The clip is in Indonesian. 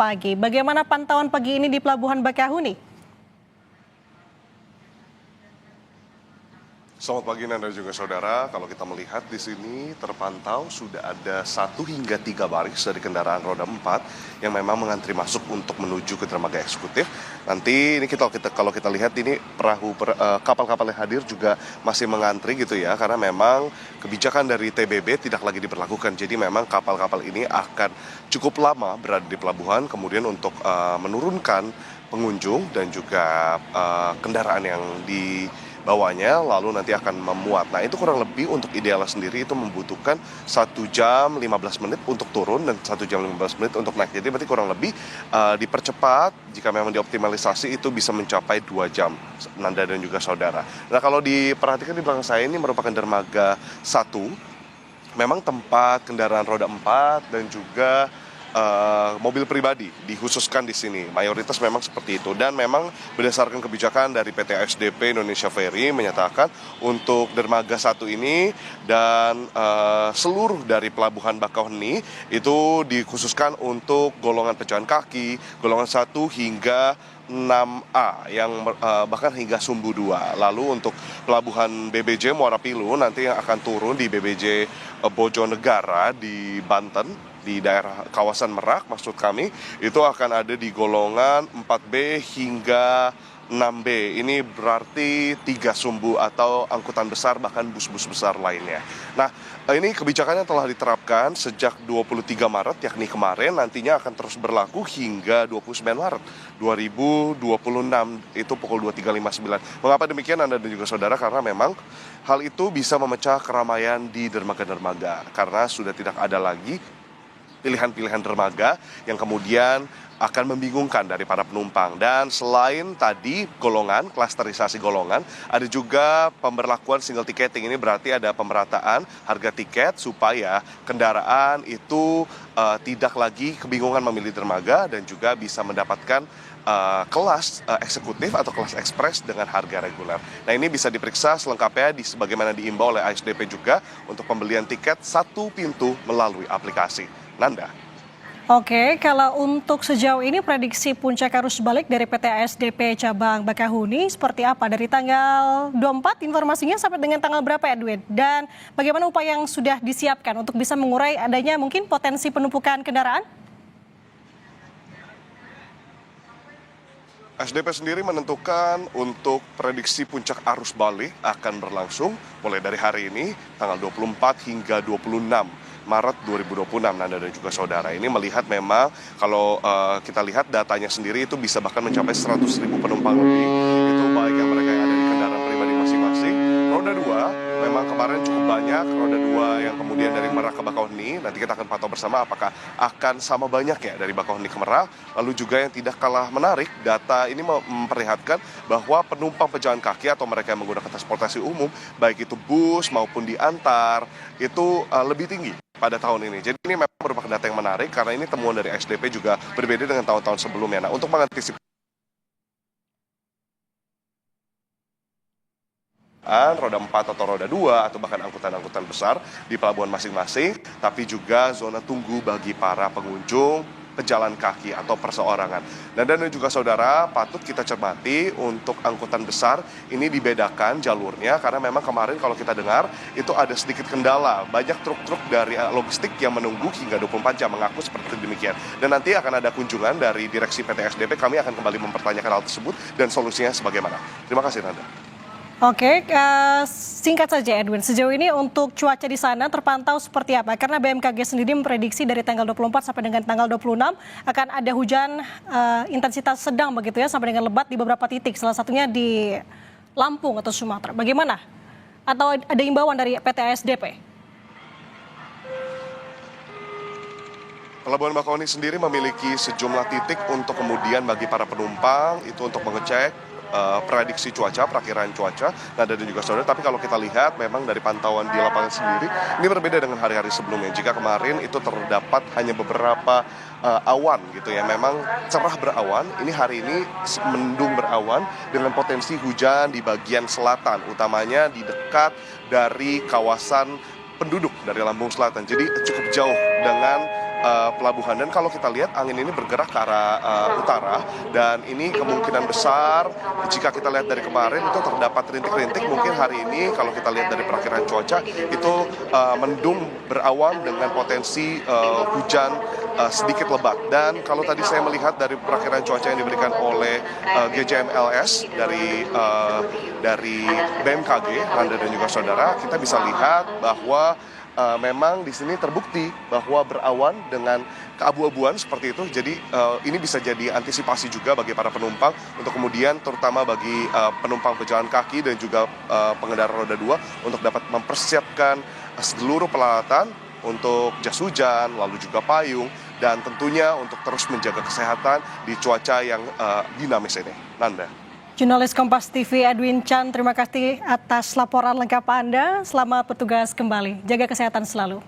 pagi. Bagaimana pantauan pagi ini di Pelabuhan Bakahuni? Selamat pagi Nanda dan juga saudara. Kalau kita melihat di sini terpantau sudah ada 1 hingga 3 baris dari kendaraan roda 4 yang memang mengantri masuk untuk menuju ke dermaga eksekutif. Nanti ini kalau kita lihat ini kapal-kapal yang hadir juga masih mengantri gitu ya, karena memang kebijakan dari TBB tidak lagi diberlakukan. Jadi memang kapal-kapal ini akan cukup lama berada di pelabuhan, kemudian untuk menurunkan pengunjung dan juga kendaraan yang dibawanya lalu nanti akan memuat. Nah, itu kurang lebih untuk idealnya sendiri itu membutuhkan 1 jam 15 menit untuk turun dan 1 jam 15 menit untuk naik. Jadi berarti kurang lebih dipercepat jika memang dioptimalisasi itu bisa mencapai 2 jam, Nanda dan juga saudara. Nah, kalau diperhatikan di belakang saya ini merupakan dermaga 1, memang tempat kendaraan roda 4 dan juga mobil pribadi dikhususkan di sini. Mayoritas memang seperti itu, dan memang berdasarkan kebijakan dari PT ASDP Indonesia Ferry menyatakan untuk dermaga 1 ini dan seluruh dari Pelabuhan Bakauheni itu dikhususkan untuk golongan pejalan kaki, golongan 1 hingga 6A yang bahkan hingga Sumbu 2. Lalu untuk pelabuhan BBJ Muara Pilu nanti yang akan turun di BBJ Bojonegara di Banten, di daerah kawasan Merak maksud kami, itu akan ada di golongan 4B hingga 6B. Ini berarti 3 sumbu atau angkutan besar, bahkan bus-bus besar lainnya. Nah, ini kebijakannya telah diterapkan sejak 23 Maret, yakni kemarin, nantinya akan terus berlaku hingga 29 Maret 2026, itu pukul 23.59. Mengapa demikian Anda dan juga saudara? Karena memang hal itu bisa memecah keramaian di dermaga-dermaga, karena sudah tidak ada lagi pilihan-pilihan dermaga yang kemudian akan membingungkan dari para penumpang. Dan selain tadi golongan, klasterisasi golongan, ada juga pemberlakuan single ticketing. Ini berarti ada pemerataan harga tiket supaya kendaraan itu tidak lagi kebingungan memilih dermaga dan juga bisa mendapatkan kelas eksekutif atau kelas ekspres dengan harga reguler. Nah, ini bisa diperiksa selengkapnya sebagaimana diimbau oleh ASDP juga untuk pembelian tiket 1 pintu melalui aplikasi. Nanda. Oke, kalau untuk sejauh ini prediksi puncak arus balik dari PT ASDP Cabang Bakahuni seperti apa? Dari tanggal 24 informasinya sampai dengan tanggal berapa ya, Edwin? Dan bagaimana upaya yang sudah disiapkan untuk bisa mengurai adanya mungkin potensi penumpukan kendaraan? ASDP sendiri menentukan untuk prediksi puncak arus balik akan berlangsung mulai dari hari ini tanggal 24 hingga 26 Maret 2026, Nanda dan juga saudara. Ini melihat memang kalau kita lihat datanya sendiri itu bisa bahkan mencapai 100.000 penumpang lebih. Itu baik yang mereka yang ada di kendaraan pribadi masing-masing. Roda 2 memang kemarin cukup banyak, roda 2 yang kemudian dari Merak ke Bakauheni. Nanti kita akan pantau bersama apakah akan sama banyak ya dari Bakauheni ke Merak. Lalu juga yang tidak kalah menarik, data ini memperlihatkan bahwa penumpang pejalan kaki atau mereka yang menggunakan transportasi umum, baik itu bus maupun diantar, itu lebih tinggi pada tahun ini. Jadi ini memang merupakan data yang menarik karena ini temuan dari ASDP juga berbeda dengan tahun-tahun sebelumnya. Nah, untuk mengantisipasi roda 4 atau roda 2 atau bahkan angkutan-angkutan besar di pelabuhan masing-masing, tapi juga zona tunggu bagi para pengunjung pejalan kaki atau perseorangan. Dan juga saudara, patut kita cermati untuk angkutan besar ini dibedakan jalurnya karena memang kemarin kalau kita dengar itu ada sedikit kendala. Banyak truk-truk dari logistik yang menunggu hingga 24 jam mengaku seperti demikian. Dan nanti akan ada kunjungan dari Direksi PT ASDP, kami akan kembali mempertanyakan hal tersebut dan solusinya sebagaimana. Terima kasih Nanda. Oke, singkat saja Edwin, sejauh ini untuk cuaca di sana terpantau seperti apa? Karena BMKG sendiri memprediksi dari tanggal 24 sampai dengan tanggal 26 akan ada hujan intensitas sedang begitu ya, sampai dengan lebat di beberapa titik, salah satunya di Lampung atau Sumatera. Bagaimana? Atau ada imbauan dari PT ASDP? Pelabuhan Bakauheni sendiri memiliki sejumlah titik untuk kemudian bagi para penumpang itu untuk mengecek prediksi cuaca, perakiran cuaca, Nanda dan juga saudara. Tapi kalau kita lihat memang dari pantauan di lapangan sendiri, ini berbeda dengan hari-hari sebelumnya. Jika kemarin itu terdapat hanya beberapa awan gitu ya, memang cerah berawan, ini hari ini mendung berawan dengan potensi hujan di bagian selatan, utamanya di dekat dari kawasan penduduk dari Lampung Selatan. Jadi cukup jauh dengan pelabuhan. Dan kalau kita lihat angin ini bergerak ke arah utara, dan ini kemungkinan besar jika kita lihat dari kemarin itu terdapat rintik-rintik. Mungkin hari ini kalau kita lihat dari perakiraan cuaca itu mendung berawan dengan potensi hujan sedikit lebat. Dan kalau tadi saya melihat dari perakiraan cuaca yang diberikan oleh GJMLS dari BMKG, Nanda dan juga saudara, kita bisa lihat bahwa memang di sini terbukti bahwa berawan dengan keabu-abuan seperti itu. Jadi ini bisa jadi antisipasi juga bagi para penumpang untuk kemudian, terutama bagi penumpang pejalan kaki dan juga pengendara roda 2 untuk dapat mempersiapkan seluruh peralatan untuk jas hujan, lalu juga payung, dan tentunya untuk terus menjaga kesehatan di cuaca yang dinamis ini. Nanda. Jurnalis Kompas TV Edwin Chan, terima kasih atas laporan lengkap Anda. Selamat bertugas kembali. Jaga kesehatan selalu.